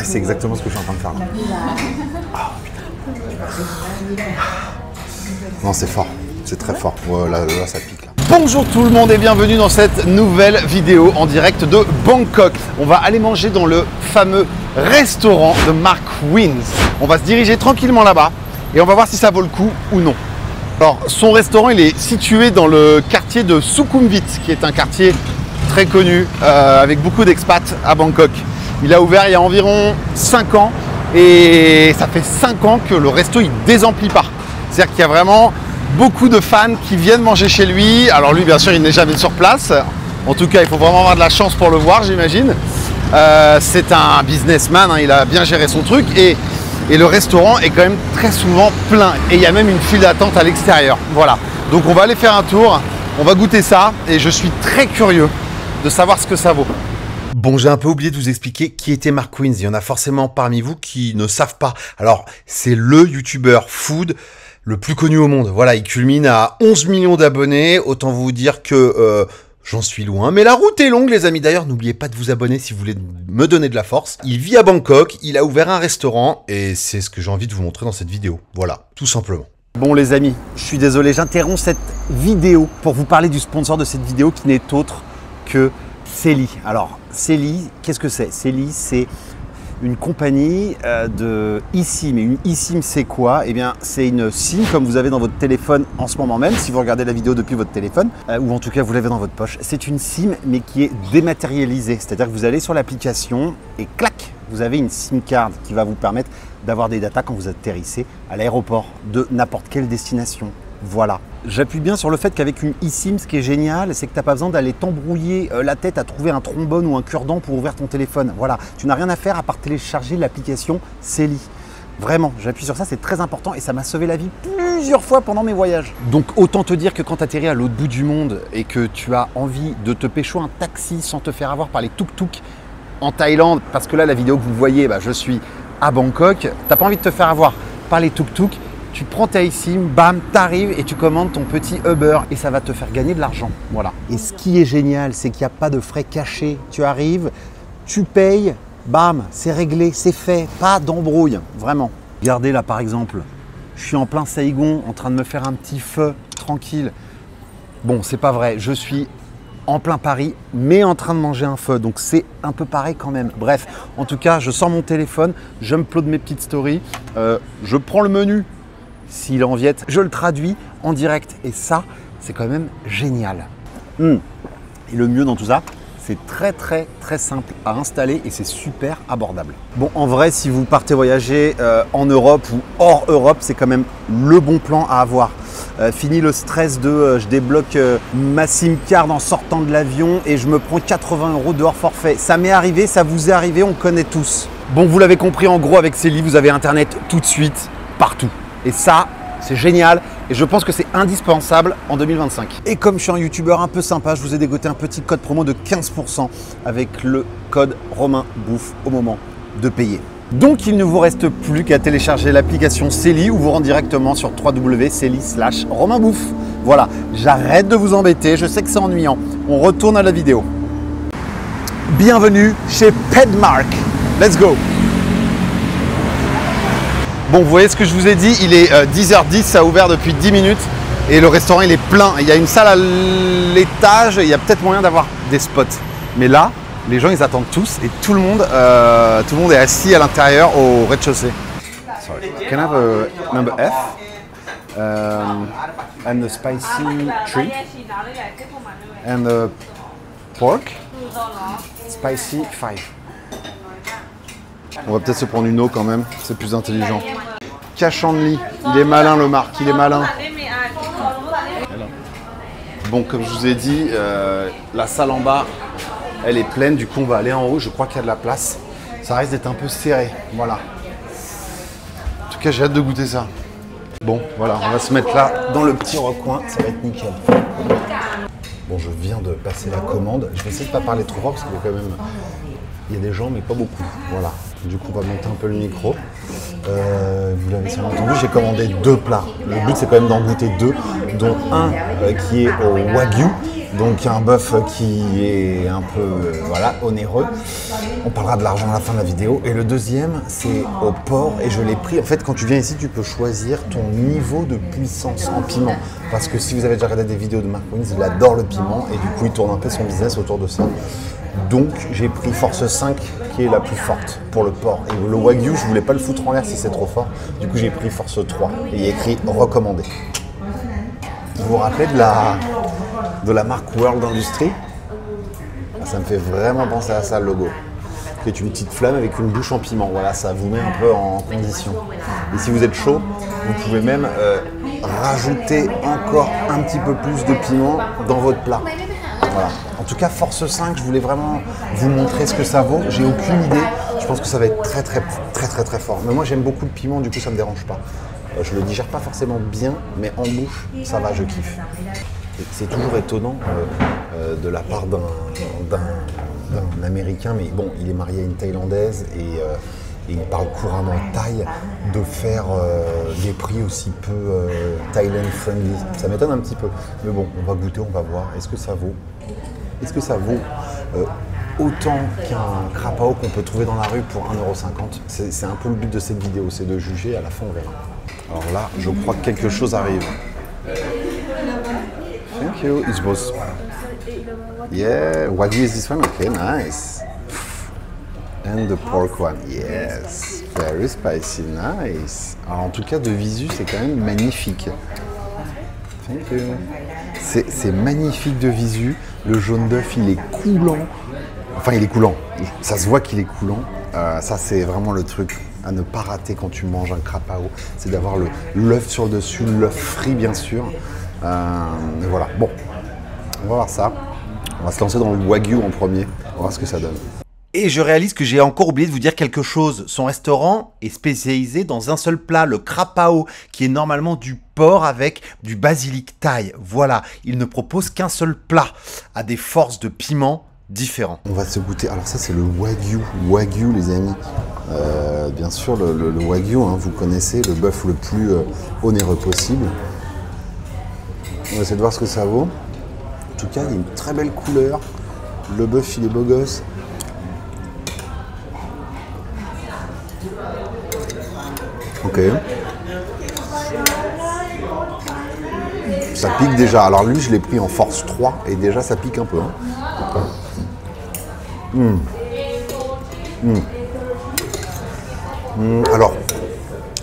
C'est exactement ce que je suis en train de faire là. Ah, putain. Non, c'est fort. C'est très fort. Ouais, là, ça pique là. Bonjour tout le monde et bienvenue dans cette nouvelle vidéo en direct de Bangkok. On va aller manger dans le fameux restaurant de Mark Wins. On va se diriger tranquillement là-bas et on va voir si ça vaut le coup ou non. Alors, son restaurant, il est situé dans le quartier de Sukhumvit, qui est un quartier très connu avec beaucoup d'expats à Bangkok. Il a ouvert il y a environ 5 ans et ça fait 5 ans que le resto il désemplit pas. C'est-à-dire qu'il y a vraiment beaucoup de fans qui viennent manger chez lui. Alors lui, bien sûr, il n'est jamais sur place. En tout cas, il faut vraiment avoir de la chance pour le voir, j'imagine. C'est un businessman, hein, il a bien géré son truc et le restaurant est quand même très souvent plein. Et il y a même une file d'attente à l'extérieur. Voilà. Donc on va aller faire un tour, on va goûter ça et je suis très curieux de savoir ce que ça vaut. Bon, j'ai un peu oublié de vous expliquer qui était Mark Wins. Il y en a forcément parmi vous qui ne savent pas. Alors, c'est le youtubeur food le plus connu au monde. Voilà, il culmine à 11 millions d'abonnés. Autant vous dire que j'en suis loin. Mais la route est longue, les amis. D'ailleurs, n'oubliez pas de vous abonner si vous voulez me donner de la force. Il vit à Bangkok, il a ouvert un restaurant et c'est ce que j'ai envie de vous montrer dans cette vidéo. Voilà, tout simplement. Bon les amis, je suis désolé, j'interromps cette vidéo pour vous parler du sponsor de cette vidéo qui n'est autre que Celi. Alors, Celi, qu'est-ce que c'est? Celi, c'est une compagnie de eSIM. Et une eSIM, c'est quoi? Eh bien, c'est une SIM comme vous avez dans votre téléphone en ce moment même, si vous regardez la vidéo depuis votre téléphone, ou en tout cas vous l'avez dans votre poche. C'est une SIM, mais qui est dématérialisée. C'est-à-dire que vous allez sur l'application et clac, vous avez une SIM card qui va vous permettre d'avoir des datas quand vous atterrissez à l'aéroport de n'importe quelle destination. Voilà. J'appuie bien sur le fait qu'avec une eSIM, ce qui est génial, c'est que tu n'as pas besoin d'aller t'embrouiller la tête à trouver un trombone ou un cure-dent pour ouvrir ton téléphone. Voilà, tu n'as rien à faire à part télécharger l'application Celi. Vraiment, j'appuie sur ça, c'est très important et ça m'a sauvé la vie plusieurs fois pendant mes voyages. Donc autant te dire que quand tu atterris à l'autre bout du monde et que tu as envie de te pécho un taxi sans te faire avoir par les tuk-tuk en Thaïlande, parce que là, la vidéo que vous voyez, je suis à Bangkok, tu n'as pas envie de te faire avoir par les tuk-tuk, tu prends ta eSIM, bam, t'arrives et tu commandes ton petit Uber et ça va te faire gagner de l'argent. Voilà. Et ce qui est génial, c'est qu'il n'y a pas de frais cachés. Tu arrives, tu payes, bam, c'est réglé, c'est fait, pas d'embrouille, vraiment. Regardez là par exemple, je suis en plein Saigon en train de me faire un petit feu tranquille. Bon, c'est pas vrai, je suis en plein Paris, mais en train de manger un feu, donc c'est un peu pareil quand même. Bref, en tout cas, je sors mon téléphone, je m'upload mes petites stories, je prends le menu. S'il est en viette, je le traduis en direct et ça, c'est quand même génial. Et le mieux dans tout ça, c'est très simple à installer et c'est super abordable. Bon, en vrai, si vous partez voyager en Europe ou hors Europe, c'est quand même le bon plan à avoir. Fini le stress de je débloque ma SIM card en sortant de l'avion et je me prends 80 € de hors forfait. Ça m'est arrivé, ça vous est arrivé, on connaît tous. Bon, vous l'avez compris, en gros, avec Celi, vous avez Internet tout de suite, partout. Et ça, c'est génial et je pense que c'est indispensable en 2025. Et comme je suis un youtubeur un peu sympa, je vous ai dégoté un petit code promo de 15% avec le code RomainBouffe au moment de payer. Donc il ne vous reste plus qu'à télécharger l'application Celi ou vous rendre directement sur www.celi/RomainBouffe. Voilà, j'arrête de vous embêter, je sais que c'est ennuyant. On retourne à la vidéo. Bienvenue chez Pedmark. Let's go! Bon, vous voyez ce que je vous ai dit, il est 10h10, ça a ouvert depuis 10 minutes et le restaurant il est plein. Il y a une salle à l'étage, il y a peut-être moyen d'avoir des spots. Mais là, les gens ils attendent tous et tout le monde est assis à l'intérieur au rez-de-chaussée. Sorry. Can I have a number F and the spicy tree and the pork spicy 5. On va peut-être se prendre une eau quand même, c'est plus intelligent. Cachandli, il est malin le Marc, il est malin. Bon, comme je vous ai dit, la salle en bas, elle est pleine, du coup on va aller en haut, je crois qu'il y a de la place. Ça risque d'être un peu serré, voilà. En tout cas, j'ai hâte de goûter ça. Bon, voilà, on va se mettre là, dans le petit recoin, ça va être nickel. Bon, je viens de passer la commande, je vais essayer de ne pas parler trop fort parce qu'il y a quand même... Il y a des gens, mais pas beaucoup, voilà. Du coup, on va monter un peu le micro. Vous l'avez sûrement entendu, j'ai commandé 2 plats. Le but, c'est quand même d'en goûter 2, dont un qui est au Wagyu Donc un bœuf qui est un peu voilà, onéreux. On parlera de l'argent à la fin de la vidéo. Et le deuxième, c'est au porc. Et je l'ai pris. En fait, quand tu viens ici, tu peux choisir ton niveau de puissance en piment. Parce que si vous avez déjà regardé des vidéos de Mark Wiens, il adore le piment. Et du coup, il tourne un peu son business autour de ça. Donc j'ai pris Force 5 qui est la plus forte pour le porc. Et le Wagyu, je voulais pas le foutre en l'air si c'est trop fort. Du coup, j'ai pris Force 3. Et il y a écrit recommandé. Vous vous rappelez de la marque World Industry? Ça me fait vraiment penser à ça, le logo. Qui est une petite flamme avec une bouche en piment. Voilà, ça vous met un peu en condition. Et si vous êtes chaud, vous pouvez même rajouter encore un petit peu plus de piment dans votre plat. Voilà. En tout cas, Force 5, je voulais vraiment vous montrer ce que ça vaut. J'ai aucune idée. Je pense que ça va être très fort. Mais moi, j'aime beaucoup le piment, du coup, ça ne me dérange pas. Je le digère pas forcément bien, mais en bouche, ça va, je kiffe. C'est toujours étonnant de la part d'un Américain, mais bon, il est marié à une Thaïlandaise et il parle couramment thaï, de faire des prix aussi peu Thailand friendly. Ça m'étonne un petit peu, mais bon, on va goûter, on va voir. Est-ce que ça vaut autant qu'un crapao qu'on peut trouver dans la rue pour 1,50 €? C'est un peu le but de cette vidéo, c'est de juger, à la fin on verra. Alors là, je crois que quelque chose arrive. Thank you. It was... Yeah, Wagyu is this one? Okay, nice. And the pork one, yes. Very spicy, nice. Alors en tout cas, de visu, c'est quand même magnifique. Thank you. C'est magnifique de visu. Le jaune d'œuf, il est coulant. Enfin, il est coulant. Ça se voit qu'il est coulant. Ça, c'est vraiment le truc à ne pas rater quand tu manges un crapao. C'est d'avoir l'œuf sur le dessus, l'œuf frit, bien sûr. Voilà. Bon, on va voir ça. On va se lancer dans le Wagyu en premier. On va voir ce que ça donne. Et je réalise que j'ai encore oublié de vous dire quelque chose. Son restaurant est spécialisé dans un seul plat, le crapao, qui est normalement du porc avec du basilic thaï. Voilà, il ne propose qu'un seul plat, à des forces de piment différents. On va se goûter. Alors ça, c'est le Wagyu. Wagyu, les amis. Bien sûr, le Wagyu, hein, vous connaissez, le bœuf le plus onéreux possible. On va essayer de voir ce que ça vaut. En tout cas, il y a une très belle couleur. Le bœuf, il est beau gosse. Ok. Ça pique déjà. Alors lui, je l'ai pris en force 3 et déjà ça pique un peu. Hein.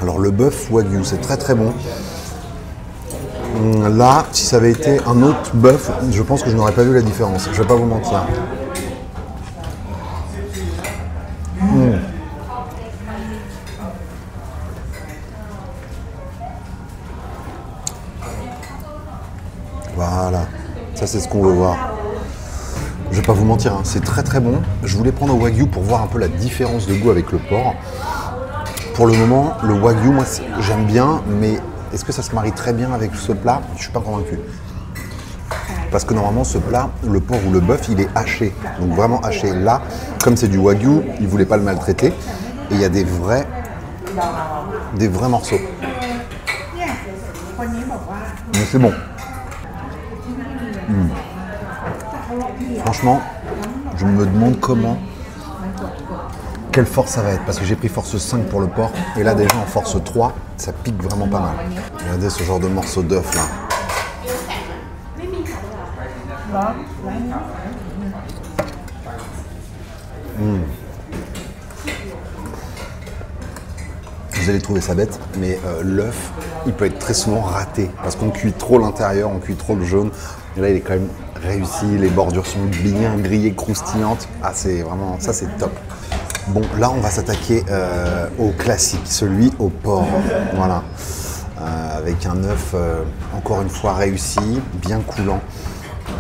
Alors le bœuf Wagyu, c'est très bon. Là, si ça avait été un autre bœuf, je pense que je n'aurais pas vu la différence. Je vais pas vous mentir. Voilà, ça c'est ce qu'on veut voir. Je vais pas vous mentir, hein, c'est très bon. Je voulais prendre au Wagyu pour voir un peu la différence de goût avec le porc. Pour le moment, le Wagyu, moi j'aime bien, mais est-ce que ça se marie très bien avec ce plat? Je suis pas convaincu. Parce que normalement, ce plat, le porc ou le bœuf, il est haché. Donc vraiment haché. Là, comme c'est du Wagyu, il voulait pas le maltraiter. Et il y a des vrais morceaux. Mais c'est bon. Franchement, je me demande quelle force ça va être, parce que j'ai pris force 5 pour le porc, et là déjà en force 3, ça pique vraiment pas mal. Regardez ce genre de morceau d'œuf là. Vous allez trouver ça bête, mais l'œuf, il peut être très souvent raté, parce qu'on cuit trop l'intérieur, on cuit trop le jaune, et là il est quand même réussi, les bordures sont bien grillées, croustillantes. Ah, c'est vraiment, ça c'est top. Bon, là on va s'attaquer au classique, celui au porc, voilà. Avec un œuf, encore une fois, réussi, bien coulant.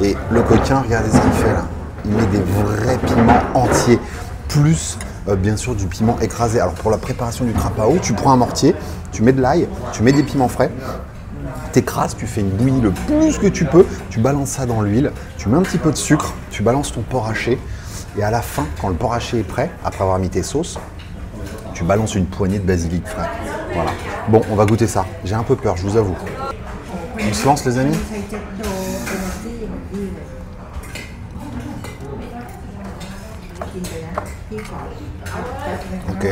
Et le coquin, regardez ce qu'il fait là. Il met des vrais piments entiers, plus bien sûr du piment écrasé. Alors pour la préparation du crapao, tu prends un mortier, tu mets de l'ail, tu mets des piments frais, t'écrases, tu fais une bouillie le plus que tu peux, tu balances ça dans l'huile, tu mets un petit peu de sucre, tu balances ton porc haché, et à la fin, quand le porc haché est prêt, après avoir mis tes sauces, tu balances une poignée de basilic frais. Voilà. Bon, on va goûter ça. J'ai un peu peur, je vous avoue. On se lance, les amis? Ok.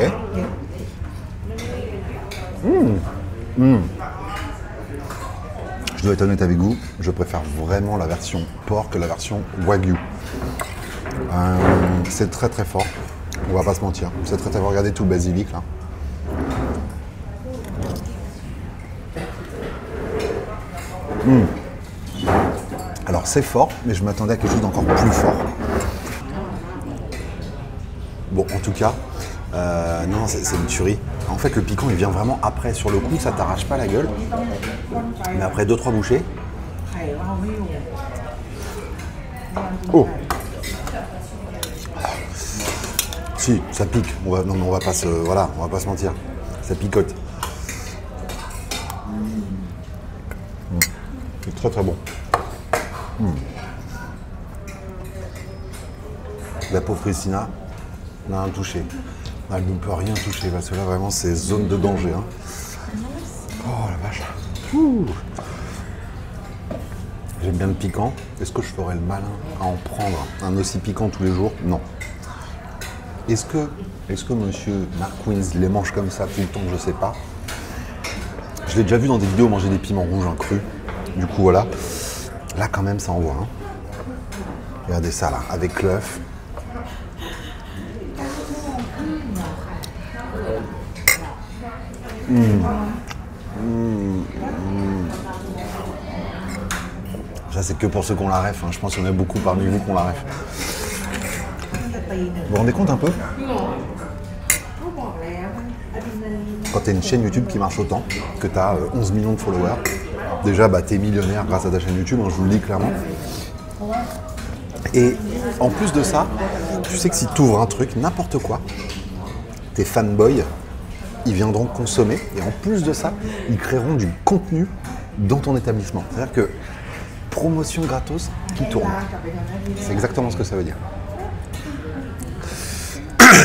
Je dois être honnête avec vous, je préfère vraiment la version porc que la version wagyu. C'est très très fort, on va pas se mentir. C'est très très fort, regardez tout le basilic là. Alors c'est fort, mais je m'attendais à quelque chose d'encore plus fort. Bon, en tout cas, non, c'est une tuerie. En fait, le piquant, il vient vraiment après. Sur le coup, ça t'arrache pas la gueule. Mais après 2-3 bouchées... Oh! Si, ça pique. Non, mais on va pas se... Voilà, on va pas se mentir. Ça picote. C'est très très bon. La pauvre Christina n'a rien touché. Elle ne peut rien toucher parce que là vraiment c'est zone de danger. Hein. Oh la vache. J'aime bien le piquant. Est-ce que je ferais le malin à en prendre un aussi piquant tous les jours? Non. Est-ce que monsieur Marquins les mange comme ça tout le temps? Je sais pas. Je l'ai déjà vu dans des vidéos manger des piments rouges crus. Du coup voilà. Là quand même ça envoie. Hein. Regardez ça là, avec l'œuf. Ça c'est que pour ceux qui ont la ref, hein. Je pense qu'il y en a beaucoup parmi vous qui ont la ref. Vous vous rendez compte un peu? Quand tu as une chaîne YouTube qui marche autant, que tu as 11 millions de followers, déjà bah, tu es millionnaire grâce à ta chaîne YouTube, hein, je vous le dis clairement. Et en plus de ça, tu sais que si tu ouvres un truc, n'importe quoi, tes fanboys, ils viendront consommer et en plus de ça, ils créeront du contenu dans ton établissement. C'est-à-dire que promotion gratos qui tourne. C'est exactement ce que ça veut dire.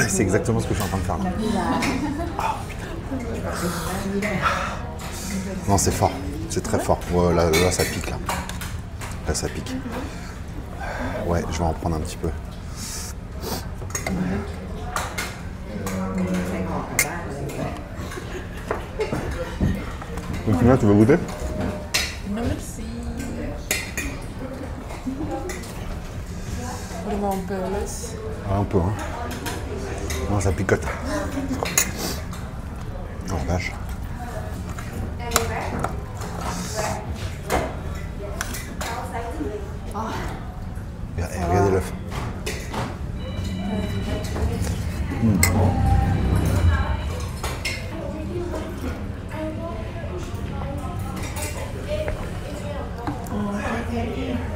C'est exactement ce que je suis en train de faire là. Oh, putain. Non, c'est fort. C'est très fort. Ouais, là, ça pique là. Là, ça pique. Ouais, je vais en prendre un petit peu. Donc là, tu veux goûter? Non, merci. Vraiment un peu laisse. Un peu, hein. Non, ça picote. Oh la vache. Regardez l'œuf.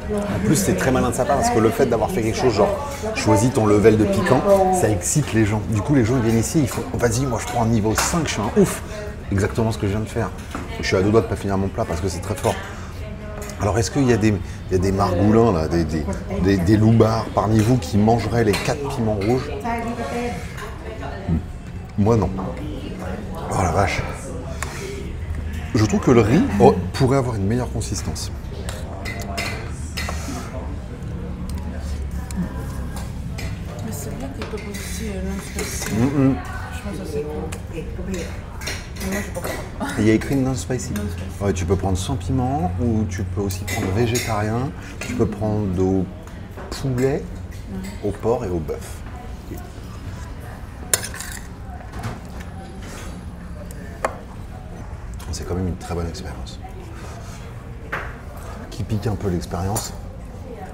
En plus, c'est très malin de sa part parce que le fait d'avoir fait quelque chose, genre choisis ton level de piquant, ça excite les gens. Du coup, les gens ils viennent ici, ils font vas-y, moi je prends un niveau 5, je suis un ouf. Exactement ce que je viens de faire. Je suis à deux doigts de pas finir mon plat parce que c'est très fort. Alors, est-ce qu'il y a des margoulins, là, des loupards parmi vous qui mangeraient les 4 piments rouges? Moi, non. Oh la vache. Je trouve que le riz pourrait avoir une meilleure consistance. Mais c'est bien qu'il peut aussi non-spicy. Je pense que c'est cool. Moi, je pense pas. Il y a écrit non-spicy. Ouais, tu peux prendre sans piment ou tu peux aussi prendre végétarien. Tu peux prendre au poulet, au porc et au bœuf. C'est quand même une très bonne expérience. Qui pique un peu l'expérience,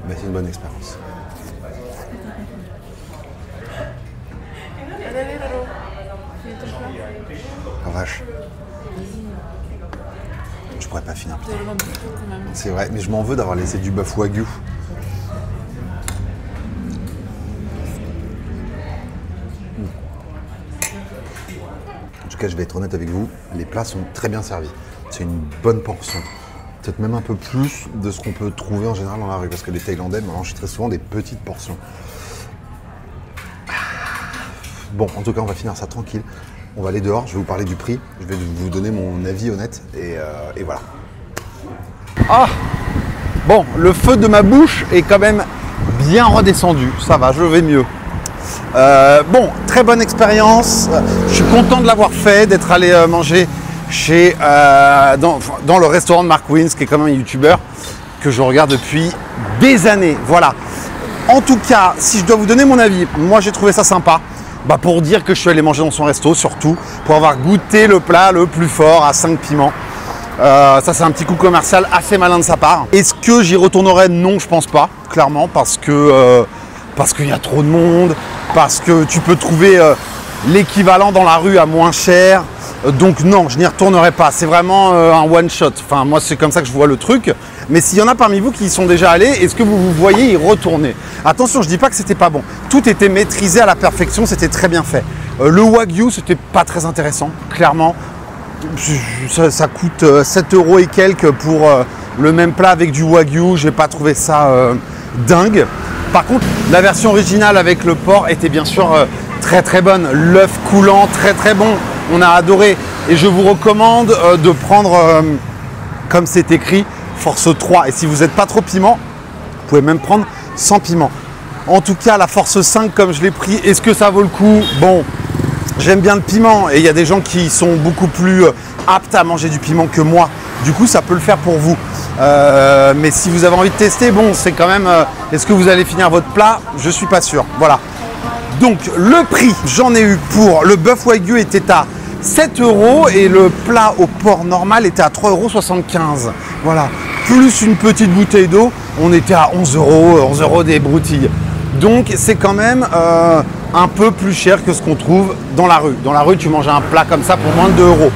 mais c'est une bonne expérience. La vache. Je pourrais pas finir. C'est vraiment beaucoup quand même. C'est vrai, mais je m'en veux d'avoir laissé du bœuf wagyu. En tout cas, je vais être honnête avec vous, les plats sont très bien servis. C'est une bonne portion. Peut-être même un peu plus de ce qu'on peut trouver en général dans la rue, parce que les Thaïlandais mangent très souvent des petites portions. Bon, en tout cas, on va finir ça tranquille. On va aller dehors, je vais vous parler du prix, je vais vous donner mon avis honnête, et voilà. Ah! Bon, le feu de ma bouche est quand même bien redescendu, ça va, je vais mieux. Bon, très bonne expérience. Je suis content de l'avoir fait, d'être allé manger chez, dans le restaurant de Mark Wins, qui est quand même un youtubeur que je regarde depuis des années. Voilà. En tout cas, si je dois vous donner mon avis, moi j'ai trouvé ça sympa. Bah, pour dire que je suis allé manger dans son resto, surtout pour avoir goûté le plat le plus fort à 5 piments. Ça c'est un petit coup commercial assez malin de sa part. Est-ce que j'y retournerai? Non, je pense pas, clairement, parce qu'il y a trop de monde, parce que tu peux trouver l'équivalent dans la rue à moins cher. Donc non, je n'y retournerai pas. C'est vraiment un one shot. Enfin, moi c'est comme ça que je vois le truc. Mais s'il y en a parmi vous qui y sont déjà allés, est-ce que vous vous voyez y retourner? Attention, je dis pas que c'était pas bon. Tout était maîtrisé à la perfection, c'était très bien fait. Le wagyu, c'était pas très intéressant, clairement. Ça coûte 7 € et quelques pour le même plat avec du wagyu. J'ai pas trouvé ça dingue. Par contre, la version originale avec le porc était bien sûr très très bonne. L'œuf coulant, très très bon. On a adoré. Et je vous recommande de prendre, comme c'est écrit, Force 3. Et si vous n'êtes pas trop piment, vous pouvez même prendre sans piment. En tout cas, la Force 5, comme je l'ai pris, est-ce que ça vaut le coup? Bon, j'aime bien le piment. Et il y a des gens qui sont beaucoup plus aptes à manger du piment que moi. Du coup, ça peut le faire pour vous. Mais si vous avez envie de tester, bon, c'est quand même... est-ce que vous allez finir votre plat? Je suis pas sûr. Voilà. Donc, le prix, j'en ai eu pour... Le bœuf wagyu était à 7 € et le plat au porc normal était à 3,75 €. Voilà. Plus une petite bouteille d'eau, on était à 11 € des broutilles. Donc, c'est quand même un peu plus cher que ce qu'on trouve dans la rue. Dans la rue, tu manges un plat comme ça pour moins de 2 €.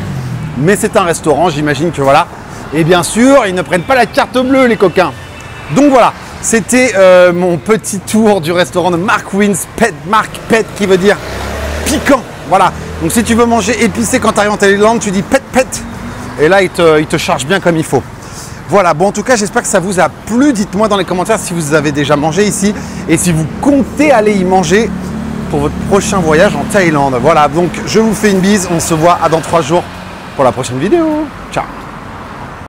Mais c'est un restaurant, j'imagine que voilà. Et bien sûr, ils ne prennent pas la carte bleue, les coquins. Donc voilà, c'était mon petit tour du restaurant de Mark Wins Pet. Mark Pet qui veut dire piquant. Voilà. Donc si tu veux manger épicé quand tu arrives en Thaïlande, tu dis pet pet. Et là, il te charge bien comme il faut. Voilà, bon en tout cas, j'espère que ça vous a plu. Dites-moi dans les commentaires si vous avez déjà mangé ici et si vous comptez aller y manger pour votre prochain voyage en Thaïlande. Voilà, donc je vous fais une bise. On se voit dans 3 jours pour la prochaine vidéo. Ciao.